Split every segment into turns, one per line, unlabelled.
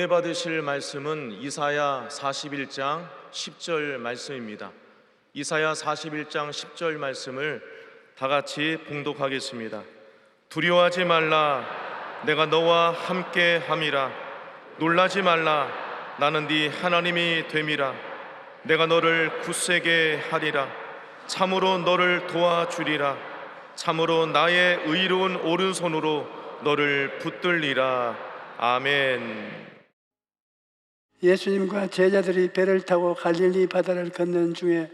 은혜 받으실 말씀은 이사야 41장 10절 말씀입니다. 이사야 41장 10절 말씀을 다 같이 봉독하겠습니다. 두려워하지 말라, 내가 너와 함께 함이라. 놀라지 말라, 나는 네 하나님이 됨이라. 내가 너를 굳세게 하리라. 참으로 너를 도와주리라. 참으로 나의 의로운 오른손으로 너를 붙들리라. 아멘.
예수님과 제자들이 배를 타고 갈릴리 바다를 건너는 중에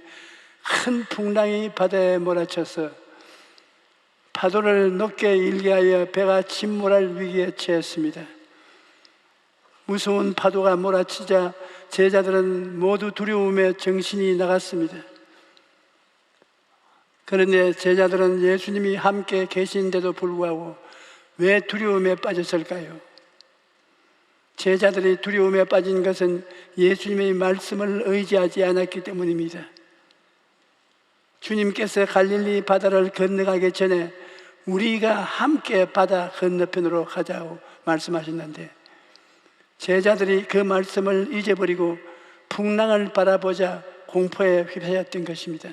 큰 풍랑이 바다에 몰아쳐서 파도를 높게 일게 하여 배가 침몰할 위기에 처했습니다. 무서운 파도가 몰아치자 제자들은 모두 두려움에 정신이 나갔습니다. 그런데 제자들은 예수님이 함께 계신데도 불구하고 왜 두려움에 빠졌을까요? 제자들이 두려움에 빠진 것은 예수님의 말씀을 의지하지 않았기 때문입니다. 주님께서 갈릴리 바다를 건너가기 전에 우리가 함께 바다 건너편으로 가자고 말씀하셨는데 제자들이 그 말씀을 잊어버리고 풍랑을 바라보자 공포에 휩싸였던 것입니다.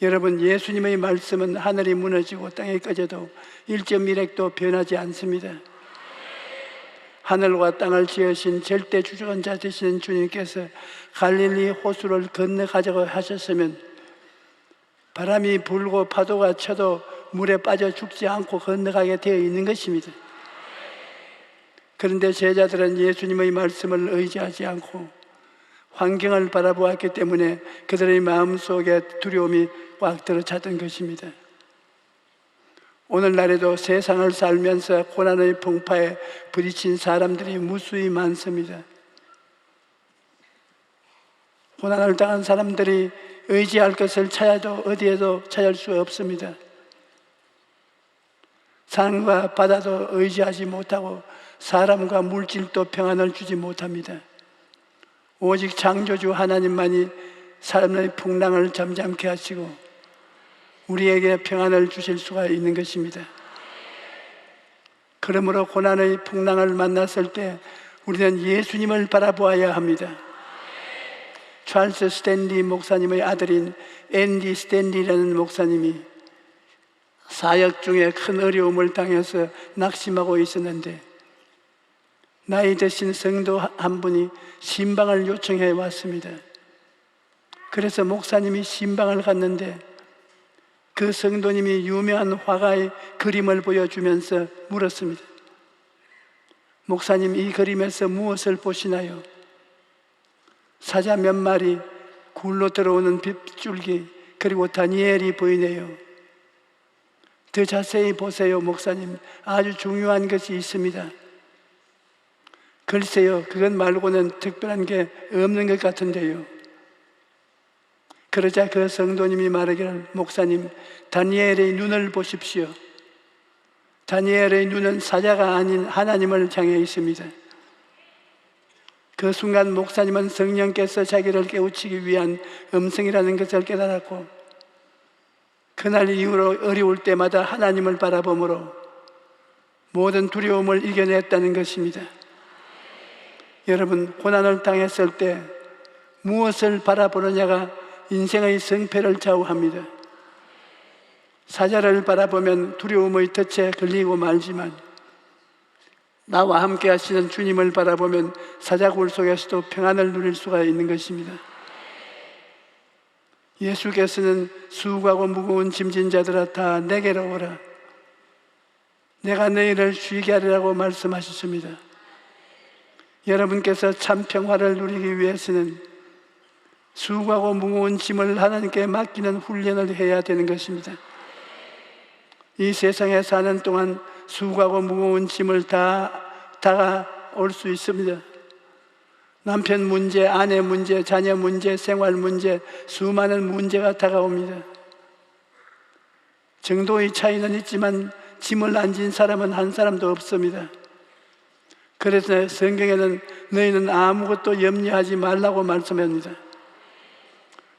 여러분, 예수님의 말씀은 하늘이 무너지고 땅이 꺼져도 1.1핵도 변하지 않습니다. 하늘과 땅을 지으신 절대 주권자 되시는 주님께서 갈릴리 호수를 건너가자고 하셨으면 바람이 불고 파도가 쳐도 물에 빠져 죽지 않고 건너가게 되어 있는 것입니다. 그런데 제자들은 예수님의 말씀을 의지하지 않고 환경을 바라보았기 때문에 그들의 마음속에 두려움이 꽉 들어찼던 것입니다. 오늘날에도 세상을 살면서 고난의 풍파에 부딪힌 사람들이 무수히 많습니다. 고난을 당한 사람들이 의지할 것을 찾아도 어디에도 찾을 수 없습니다. 산과 바다도 의지하지 못하고 사람과 물질도 평안을 주지 못합니다. 오직 창조주 하나님만이 사람의 풍랑을 잠잠케 하시고 우리에게 평안을 주실 수가 있는 것입니다. 그러므로 고난의 풍랑을 만났을 때 우리는 예수님을 바라보아야 합니다. 찰스 스탠리 목사님의 아들인 앤디 스탠리라는 목사님이 사역 중에 큰 어려움을 당해서 낙심하고 있었는데 나이 드신 성도 한 분이 신방을 요청해 왔습니다. 그래서 목사님이 신방을 갔는데 그 성도님이 유명한 화가의 그림을 보여주면서 물었습니다. 목사님, 이 그림에서 무엇을 보시나요? 사자 몇 마리, 굴로 들어오는 빗줄기, 그리고 다니엘이 보이네요. 더 자세히 보세요, 목사님. 아주 중요한 것이 있습니다. 글쎄요, 그것 말고는 특별한 게 없는 것 같은데요. 그러자 그 성도님이 말하기를, 목사님, 다니엘의 눈을 보십시오. 다니엘의 눈은 사자가 아닌 하나님을 향해 있습니다. 그 순간 목사님은 성령께서 자기를 깨우치기 위한 음성이라는 것을 깨달았고 그날 이후로 어려울 때마다 하나님을 바라보므로 모든 두려움을 이겨냈다는 것입니다. 여러분, 고난을 당했을 때 무엇을 바라보느냐가 인생의 성패를 좌우합니다. 사자를 바라보면 두려움의 덫에 걸리고 말지만 나와 함께 하시는 주님을 바라보면 사자굴 속에서도 평안을 누릴 수가 있는 것입니다. 예수께서는 수고하고 무거운 짐진 자들아 다 내게로 오라. 내가 너희를 쉬게 하리라고 말씀하셨습니다. 여러분께서 참 평화를 누리기 위해서는 수고하고 무거운 짐을 하나님께 맡기는 훈련을 해야 되는 것입니다. 이 세상에 사는 동안 수고하고 무거운 짐을 다 다가올 수 있습니다. 남편 문제, 아내 문제, 자녀 문제, 생활 문제, 수많은 문제가 다가옵니다. 정도의 차이는 있지만 짐을 안 진 사람은 한 사람도 없습니다. 그래서 성경에는 너희는 아무것도 염려하지 말라고 말씀합니다.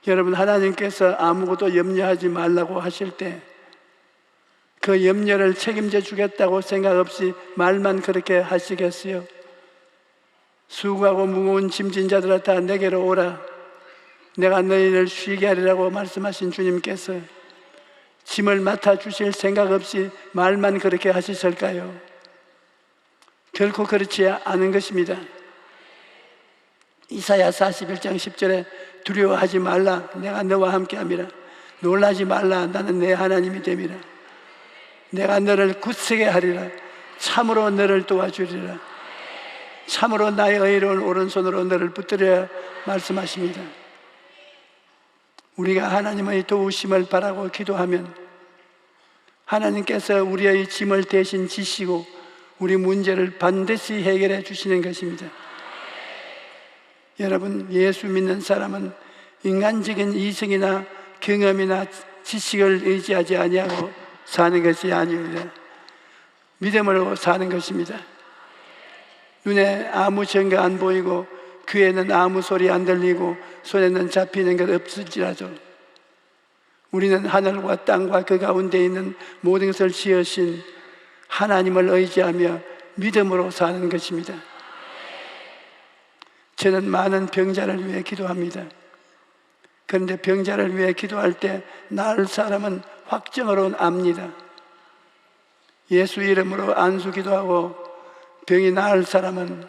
여러분, 하나님께서 아무것도 염려하지 말라고 하실 때 그 염려를 책임져 주겠다고 생각 없이 말만 그렇게 하시겠어요? 수고하고 무거운 짐진 자들아 다 내게로 오라. 내가 너희를 쉬게 하리라고 말씀하신 주님께서 짐을 맡아주실 생각 없이 말만 그렇게 하셨을까요? 결코 그렇지 않은 것입니다. 이사야 41장 10절에 두려워하지 말라. 내가 너와 함께함이라. 놀라지 말라. 나는 내 하나님이 됨이라. 내가 너를 굳세게 하리라. 참으로 너를 도와주리라. 참으로 나의 의로운 오른손으로 너를 붙들어야 말씀하십니다. 우리가 하나님의 도우심을 바라고 기도하면 하나님께서 우리의 짐을 대신 지시고 우리 문제를 반드시 해결해 주시는 것입니다. 여러분, 예수 믿는 사람은 인간적인 이성이나 경험이나 지식을 의지하지 아니하고 사는 것이 아닙니다. 믿음으로 사는 것입니다. 눈에 아무 증거 안 보이고 귀에는 아무 소리 안 들리고 손에는 잡히는 것 없을지라도 우리는 하늘과 땅과 그 가운데 있는 모든 것을 지으신 하나님을 의지하며 믿음으로 사는 것입니다. 저는 많은 병자를 위해 기도합니다. 그런데 병자를 위해 기도할 때 나을 사람은 확정으로 압니다. 예수 이름으로 안수 기도하고 병이 나을 사람은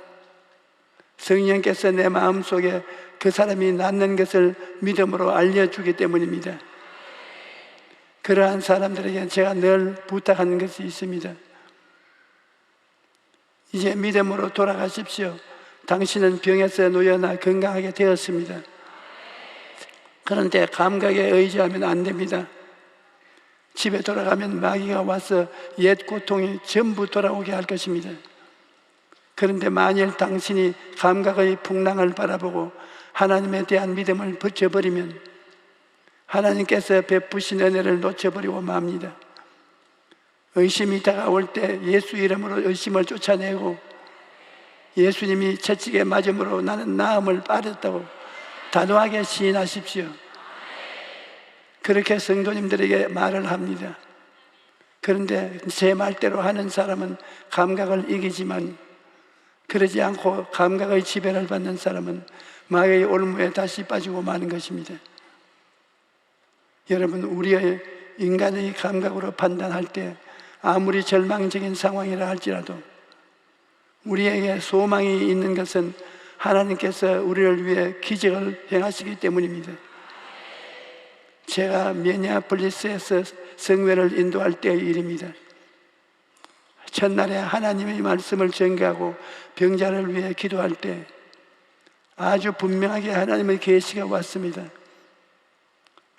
성령께서 내 마음속에 그 사람이 낫는 것을 믿음으로 알려주기 때문입니다. 그러한 사람들에게 제가 늘 부탁하는 것이 있습니다. 이제 믿음으로 돌아가십시오. 당신은 병에서 놓여나 건강하게 되었습니다. 그런데 감각에 의지하면 안 됩니다. 집에 돌아가면 마귀가 와서 옛 고통이 전부 돌아오게 할 것입니다. 그런데 만일 당신이 감각의 풍랑을 바라보고 하나님에 대한 믿음을 붙여버리면 하나님께서 베푸신 은혜를 놓쳐버리고 맙니다. 의심이 다가올 때 예수 이름으로 의심을 쫓아내고 예수님이 채찍에 맞음으로 나는 나음을 받았다고 단호하게 시인하십시오. 그렇게 성도님들에게 말을 합니다. 그런데 제 말대로 하는 사람은 감각을 이기지만 그러지 않고 감각의 지배를 받는 사람은 마귀의 올무에 다시 빠지고 마는 것입니다. 여러분, 우리의 인간의 감각으로 판단할 때 아무리 절망적인 상황이라 할지라도 우리에게 소망이 있는 것은 하나님께서 우리를 위해 기적을 행하시기 때문입니다. 제가 미네아폴리스에서 성회를 인도할 때의 일입니다. 첫날에 하나님의 말씀을 전개하고 병자를 위해 기도할 때 아주 분명하게 하나님의 계시가 왔습니다.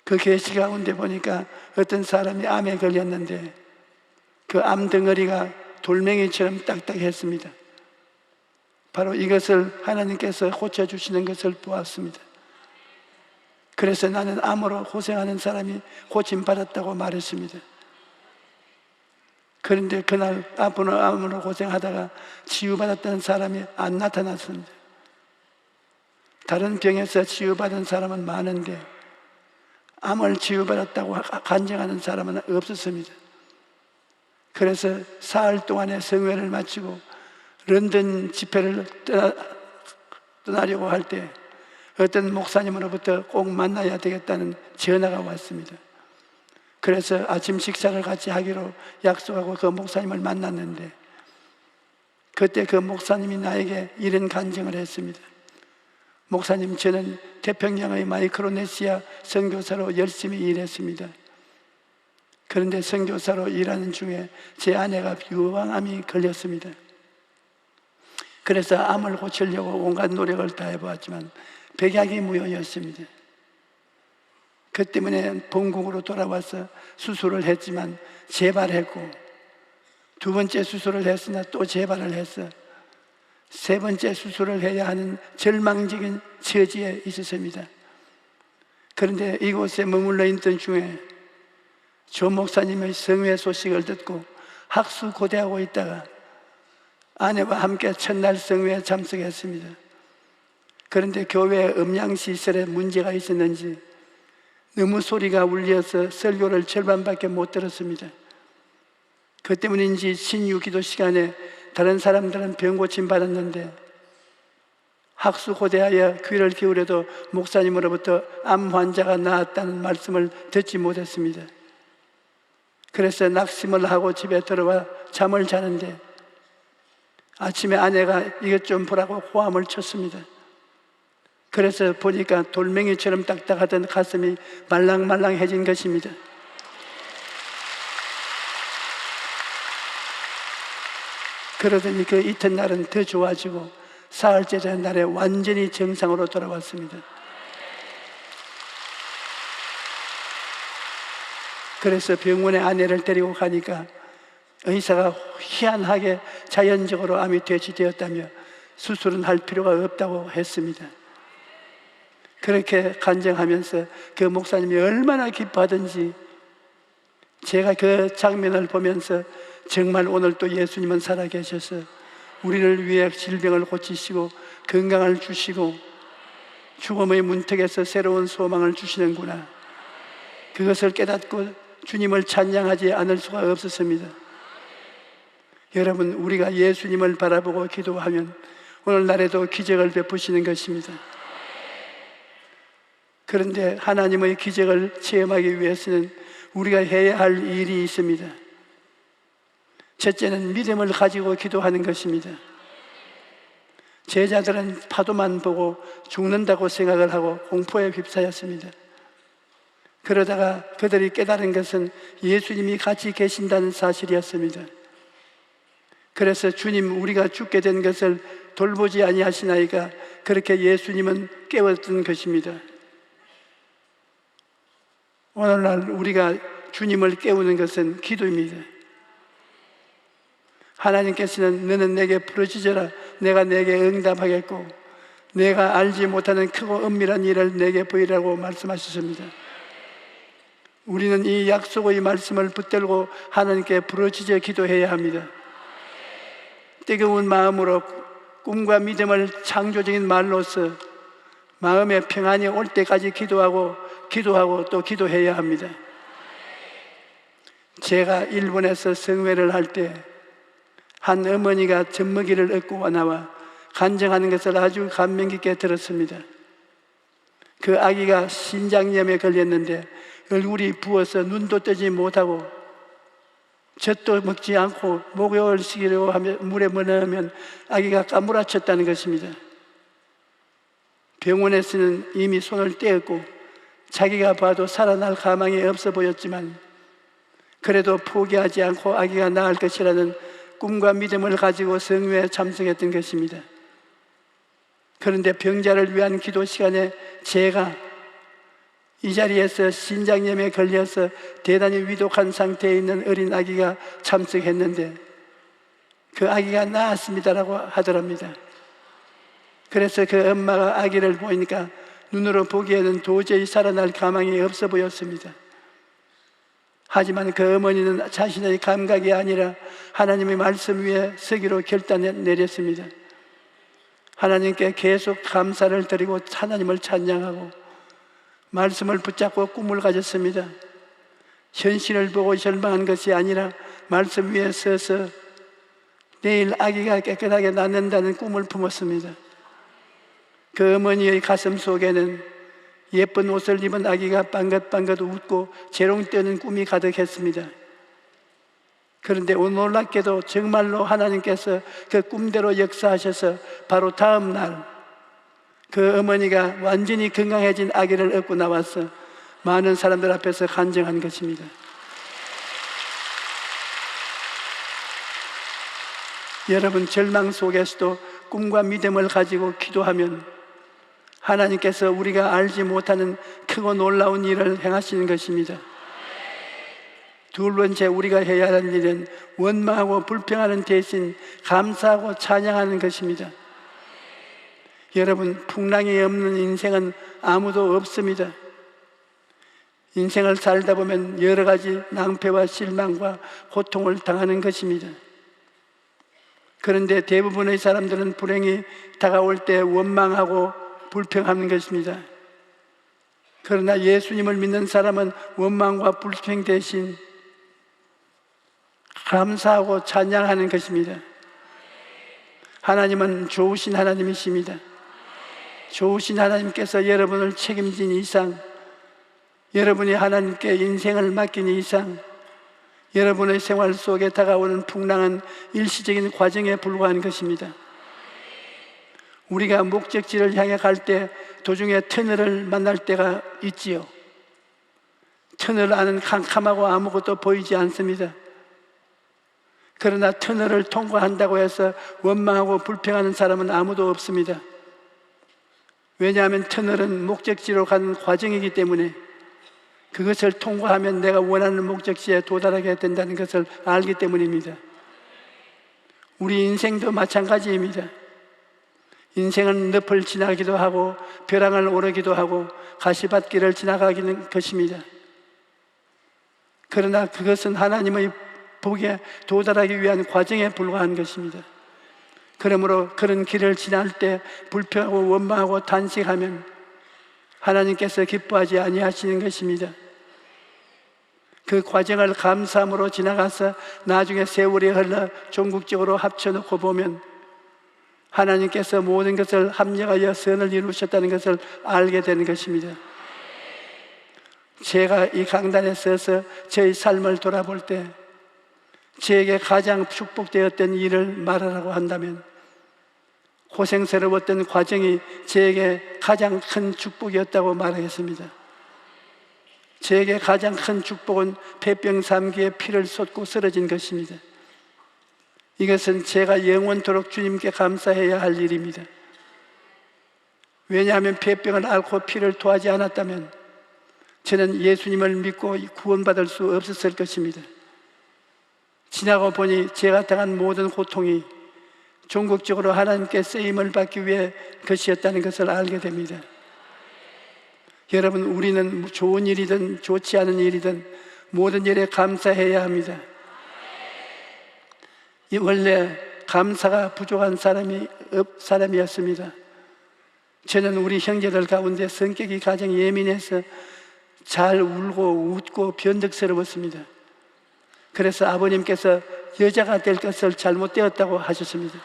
그 계시 가운데 보니까 어떤 사람이 암에 걸렸는데 그 암 덩어리가 돌멩이처럼 딱딱했습니다. 바로 이것을 하나님께서 고쳐주시는 것을 보았습니다. 그래서 나는 암으로 고생하는 사람이 고침받았다고 말했습니다. 그런데 그날 암으로 고생하다가 치유받았던 사람이 안 나타났습니다. 다른 병에서 치유받은 사람은 많은데 암을 치유받았다고 간증하는 사람은 없었습니다. 그래서 사흘 동안의 성회를 마치고 런던 집회를 떠나려고 할 때 어떤 목사님으로부터 꼭 만나야 되겠다는 전화가 왔습니다. 그래서 아침 식사를 같이 하기로 약속하고 그 목사님을 만났는데 그때 그 목사님이 나에게 이런 간증을 했습니다. 목사님, 저는 태평양의 마이크로네시아 선교사로 열심히 일했습니다. 그런데 선교사로 일하는 중에 제 아내가 유방암이 걸렸습니다. 그래서 암을 고치려고 온갖 노력을 다해보았지만 백약이 무효였습니다. 그 때문에 본국으로 돌아와서 수술을 했지만 재발했고 두 번째 수술을 했으나 또 재발을 했어 세 번째 수술을 해야 하는 절망적인 처지에 있었습니다. 그런데 이곳에 머물러 있던 중에 조 목사님의 성회 소식을 듣고 학수고대하고 있다가 아내와 함께 첫날 성회에 참석했습니다. 그런데 교회 음향시설에 문제가 있었는지 너무 소리가 울려서 설교를 절반밖에 못 들었습니다. 그 때문인지 신유기도 시간에 다른 사람들은 병 고침 받았는데 학수고대하여 귀를 기울여도 목사님으로부터 암 환자가 나았다는 말씀을 듣지 못했습니다. 그래서 낙심을 하고 집에 들어와 잠을 자는데 아침에 아내가 이것 좀 보라고 호함을 쳤습니다. 그래서 보니까 돌멩이처럼 딱딱하던 가슴이 말랑말랑해진 것입니다. 그러더니 그 이튿날은 더 좋아지고 사흘째 된 날에 완전히 정상으로 돌아왔습니다. 그래서 병원에 아내를 데리고 가니까 의사가 희한하게 자연적으로 암이 퇴치되었다며 수술은 할 필요가 없다고 했습니다. 그렇게 간증하면서 그 목사님이 얼마나 기뻐하던지 제가 그 장면을 보면서 정말 오늘 또 예수님은 살아계셔서 우리를 위해 질병을 고치시고 건강을 주시고 죽음의 문턱에서 새로운 소망을 주시는구나. 그것을 깨닫고 주님을 찬양하지 않을 수가 없었습니다. 여러분, 우리가 예수님을 바라보고 기도하면 오늘날에도 기적을 베푸시는 것입니다. 그런데 하나님의 기적을 체험하기 위해서는 우리가 해야 할 일이 있습니다. 첫째는 믿음을 가지고 기도하는 것입니다. 제자들은 파도만 보고 죽는다고 생각을 하고 공포에 휩싸였습니다. 그러다가 그들이 깨달은 것은 예수님이 같이 계신다는 사실이었습니다. 그래서 주님, 우리가 죽게 된 것을 돌보지 아니하시나이까 그렇게 예수님은 깨웠던 것입니다. 오늘날 우리가 주님을 깨우는 것은 기도입니다. 하나님께서는 너는 내게 부르짖어라 내가 내게 응답하겠고 내가 알지 못하는 크고 은밀한 일을 내게 보이라고 말씀하셨습니다. 우리는 이 약속의 말씀을 붙들고 하나님께 부르짖어 기도해야 합니다. 뜨거운 마음으로 꿈과 믿음을 창조적인 말로써 마음의 평안이 올 때까지 기도하고 또 기도해야 합니다. 제가 일본에서 성회를 할 때 한 어머니가 젖먹이를 얻고 나와 간증하는 것을 아주 감명 깊게 들었습니다. 그 아기가 신장염에 걸렸는데 얼굴이 부어서 눈도 뜨지 못하고 젖도 먹지 않고 목욕을 시키려고 하면 물에 넣으면 아기가 까무라쳤다는 것입니다. 병원에서는 이미 손을 떼었고 자기가 봐도 살아날 가망이 없어 보였지만 그래도 포기하지 않고 아기가 나을 것이라는 꿈과 믿음을 가지고 성회에 참석했던 것입니다. 그런데 병자를 위한 기도 시간에 제가 이 자리에서 신장염에 걸려서 대단히 위독한 상태에 있는 어린 아기가 참석했는데 그 아기가 나았습니다라고 하더랍니다. 그래서 그 엄마가 아기를 보니까 눈으로 보기에는 도저히 살아날 가망이 없어 보였습니다. 하지만 그 어머니는 자신의 감각이 아니라 하나님의 말씀 위에 서기로 결단을 내렸습니다. 하나님께 계속 감사를 드리고 하나님을 찬양하고 말씀을 붙잡고 꿈을 가졌습니다. 현실을 보고 절망한 것이 아니라 말씀 위에 서서 내일 아기가 깨끗하게 낳는다는 꿈을 품었습니다. 그 어머니의 가슴 속에는 예쁜 옷을 입은 아기가 빵긋빵긋 웃고 재롱 떠는 꿈이 가득했습니다. 그런데 놀랍게도 정말로 하나님께서 그 꿈대로 역사하셔서 바로 다음 날 그 어머니가 완전히 건강해진 아기를 얻고 나와서 많은 사람들 앞에서 간증한 것입니다. 여러분, 절망 속에서도 꿈과 믿음을 가지고 기도하면 하나님께서 우리가 알지 못하는 크고 놀라운 일을 행하시는 것입니다. 두 번째, 우리가 해야 하는 일은 원망하고 불평하는 대신 감사하고 찬양하는 것입니다. 여러분, 풍랑이 없는 인생은 아무도 없습니다. 인생을 살다 보면 여러 가지 낭패와 실망과 고통을 당하는 것입니다. 그런데 대부분의 사람들은 불행이 다가올 때 원망하고 불평하는 것입니다. 그러나 예수님을 믿는 사람은 원망과 불평 대신 감사하고 찬양하는 것입니다. 하나님은 좋으신 하나님이십니다. 좋으신 하나님께서 여러분을 책임진 이상, 여러분이 하나님께 인생을 맡긴 이상, 여러분의 생활 속에 다가오는 풍랑은 일시적인 과정에 불과한 것입니다. 우리가 목적지를 향해 갈 때 도중에 터널을 만날 때가 있지요. 터널 안은 캄캄하고 아무것도 보이지 않습니다. 그러나 터널을 통과한다고 해서 원망하고 불평하는 사람은 아무도 없습니다. 왜냐하면 터널은 목적지로 가는 과정이기 때문에 그것을 통과하면 내가 원하는 목적지에 도달하게 된다는 것을 알기 때문입니다. 우리 인생도 마찬가지입니다. 인생은 늪을 지나기도 하고 벼랑을 오르기도 하고 가시밭길을 지나가기는 것입니다. 그러나 그것은 하나님의 복에 도달하기 위한 과정에 불과한 것입니다. 그러므로 그런 길을 지날 때 불평하고 원망하고 탄식하면 하나님께서 기뻐하지 아니하시는 것입니다. 그 과정을 감사함으로 지나가서 나중에 세월이 흘러 종국적으로 합쳐놓고 보면 하나님께서 모든 것을 합력하여 선을 이루셨다는 것을 알게 되는 것입니다. 제가 이 강단에 서서 저의 삶을 돌아볼 때 저에게 가장 축복되었던 일을 말하라고 한다면 고생스러웠던 과정이 저에게 가장 큰 축복이었다고 말하겠습니다. 저에게 가장 큰 축복은 폐병 3기에 피를 쏟고 쓰러진 것입니다. 이것은 제가 영원토록 주님께 감사해야 할 일입니다. 왜냐하면 폐병을 앓고 피를 토하지 않았다면 저는 예수님을 믿고 구원받을 수 없었을 것입니다. 지나고 보니 제가 당한 모든 고통이 종국적으로 하나님께 쓰임을 받기 위해 것이었다는 것을 알게 됩니다. 여러분, 우리는 좋은 일이든 좋지 않은 일이든 모든 일에 감사해야 합니다. 원래 감사가 부족한 사람이었습니다. 저는 우리 형제들 가운데 성격이 가장 예민해서 잘 울고 웃고 변덕스러웠습니다. 그래서 아버님께서 여자가 될 것을 잘못되었다고 하셨습니다.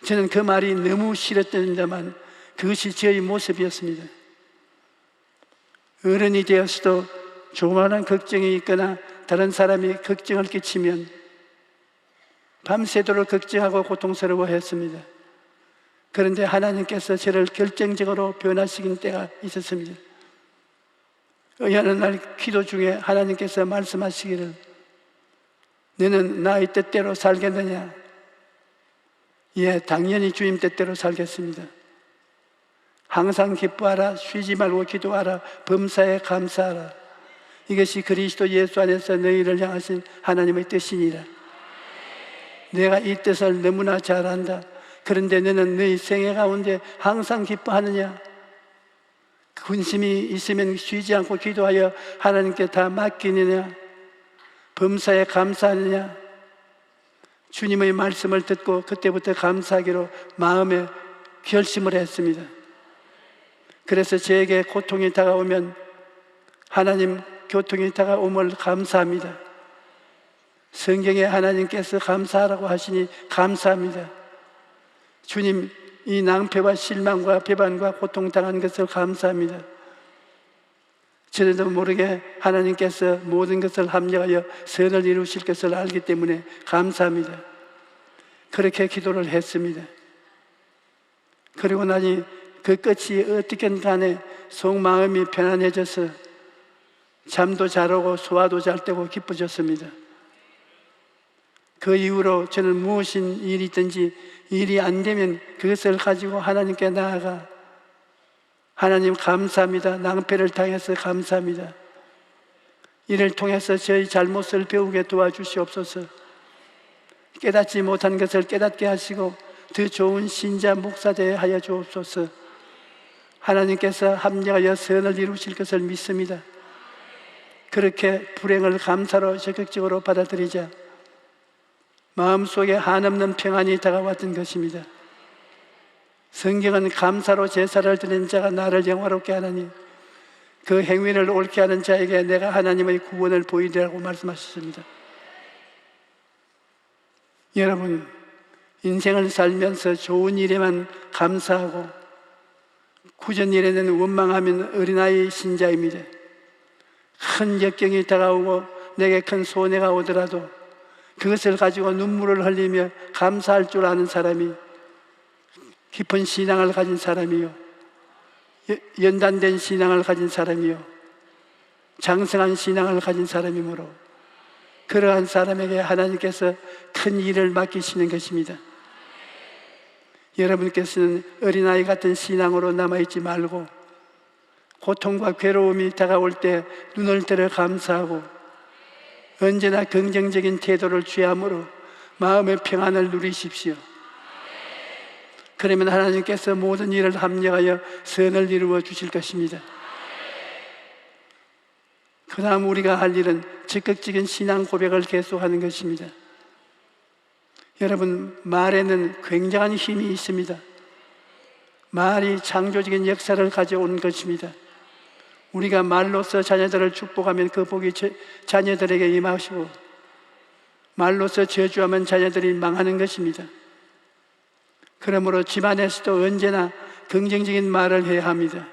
저는 그 말이 너무 싫었습니다만 그것이 저의 모습이었습니다. 어른이 되었어도 조그마한 걱정이 있거나 다른 사람이 걱정을 끼치면 밤새도록 걱정하고 고통스러워했습니다. 그런데 하나님께서 저를 결정적으로 변화시킨 때가 있었습니다. 어느 날 기도 중에 하나님께서 말씀하시기를 너는 나의 뜻대로 살겠느냐? 예, 당연히 주님 뜻대로 살겠습니다. 항상 기뻐하라, 쉬지 말고 기도하라, 범사에 감사하라. 이것이 그리스도 예수 안에서 너희를 향하신 하나님의 뜻이니라. 내가 이 뜻을 너무나 잘 안다. 그런데 너는 너희 생애 가운데 항상 기뻐하느냐? 근심이 있으면 쉬지 않고 기도하여 하나님께 다 맡기느냐? 범사에 감사하느냐? 주님의 말씀을 듣고 그때부터 감사하기로 마음에 결심을 했습니다. 그래서 저에게 고통이 다가오면 하나님 고통이 다가옴을 감사합니다. 성경에 하나님께서 감사하라고 하시니 감사합니다. 주님, 이 낭패와 실망과 배반과 고통당한 것을 감사합니다. 저도 모르게 하나님께서 모든 것을 합력하여 선을 이루실 것을 알기 때문에 감사합니다. 그렇게 기도를 했습니다. 그리고 나니 그 끝이 어떻게든 간에 속마음이 편안해져서 잠도 잘 오고 소화도 잘 되고 기뻐졌습니다. 그 이후로 저는 무엇인 일이 있든지 일이 안 되면 그것을 가지고 하나님께 나아가 하나님 감사합니다. 낭패를 당해서 감사합니다. 이를 통해서 저희 잘못을 배우게 도와주시옵소서. 깨닫지 못한 것을 깨닫게 하시고 더 좋은 신자 목사되게 하여 주옵소서. 하나님께서 합력하여 선을 이루실 것을 믿습니다. 그렇게 불행을 감사로 적극적으로 받아들이자 마음속에 한없는 평안이 다가왔던 것입니다. 성경은 감사로 제사를 드리는 자가 나를 영화롭게 하나니 그 행위를 옳게 하는 자에게 내가 하나님의 구원을 보이리라고 말씀하셨습니다. 여러분, 인생을 살면서 좋은 일에만 감사하고 구전 이래는 원망하면 어린아이 신자입니다. 큰 역경이 다가오고 내게 큰 손해가 오더라도 그것을 가지고 눈물을 흘리며 감사할 줄 아는 사람이 깊은 신앙을 가진 사람이요, 연단된 신앙을 가진 사람이요, 장성한 신앙을 가진 사람이므로 그러한 사람에게 하나님께서 큰 일을 맡기시는 것입니다. 여러분께서는 어린아이 같은 신앙으로 남아있지 말고 고통과 괴로움이 다가올 때 눈을 들어 감사하고 언제나 긍정적인 태도를 취함으로 마음의 평안을 누리십시오. 그러면 하나님께서 모든 일을 합력하여 선을 이루어 주실 것입니다. 그 다음 우리가 할 일은 적극적인 신앙 고백을 계속하는 것입니다. 여러분, 말에는 굉장한 힘이 있습니다. 말이 창조적인 역사를 가져온 것입니다. 우리가 말로써 자녀들을 축복하면 그 복이 자녀들에게 임하시고, 말로써 저주하면 자녀들이 망하는 것입니다. 그러므로 집안에서도 언제나 긍정적인 말을 해야 합니다.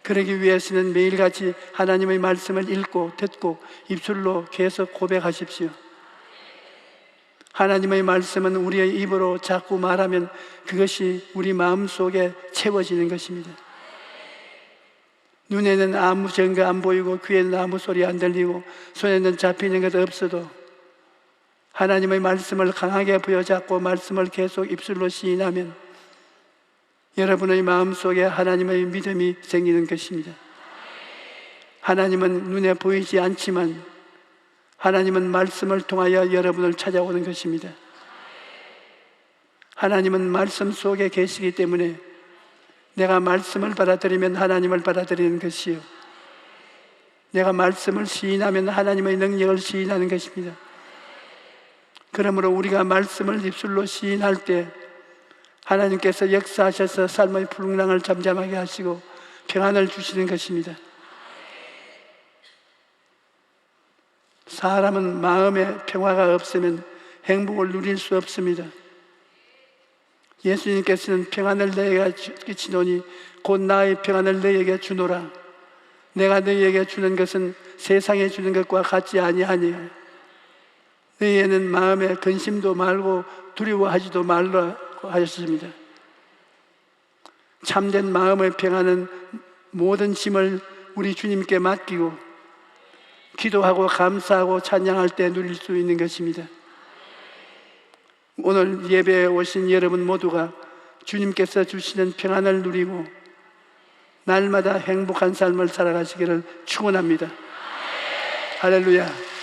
그러기 위해서는 매일같이 하나님의 말씀을 읽고 듣고 입술로 계속 고백하십시오. 하나님의 말씀은 우리의 입으로 자꾸 말하면 그것이 우리 마음속에 채워지는 것입니다. 눈에는 아무 증거 안 보이고 귀에는 아무 소리 안 들리고 손에는 잡히는 것 없어도 하나님의 말씀을 강하게 부여잡고 말씀을 계속 입술로 시인하면 여러분의 마음속에 하나님의 믿음이 생기는 것입니다. 하나님은 눈에 보이지 않지만 하나님은 말씀을 통하여 여러분을 찾아오는 것입니다. 하나님은 말씀 속에 계시기 때문에 내가 말씀을 받아들이면 하나님을 받아들이는 것이요, 내가 말씀을 시인하면 하나님의 능력을 시인하는 것입니다. 그러므로 우리가 말씀을 입술로 시인할 때 하나님께서 역사하셔서 삶의 풍랑을 잠잠하게 하시고 평안을 주시는 것입니다. 사람은 마음에 평화가 없으면 행복을 누릴 수 없습니다. 예수님께서는 평안을 너희에게 끼치노니 곧 나의 평안을 너희에게 주노라. 내가 너희에게 주는 것은 세상에 주는 것과 같지 아니하니 너희에는 마음에 근심도 말고 두려워하지도 말라고 하셨습니다. 참된 마음의 평안은 모든 짐을 우리 주님께 맡기고 기도하고 감사하고 찬양할 때 누릴 수 있는 것입니다. 오늘 예배에 오신 여러분 모두가 주님께서 주시는 평안을 누리고 날마다 행복한 삶을 살아가시기를 축원합니다. 할렐루야.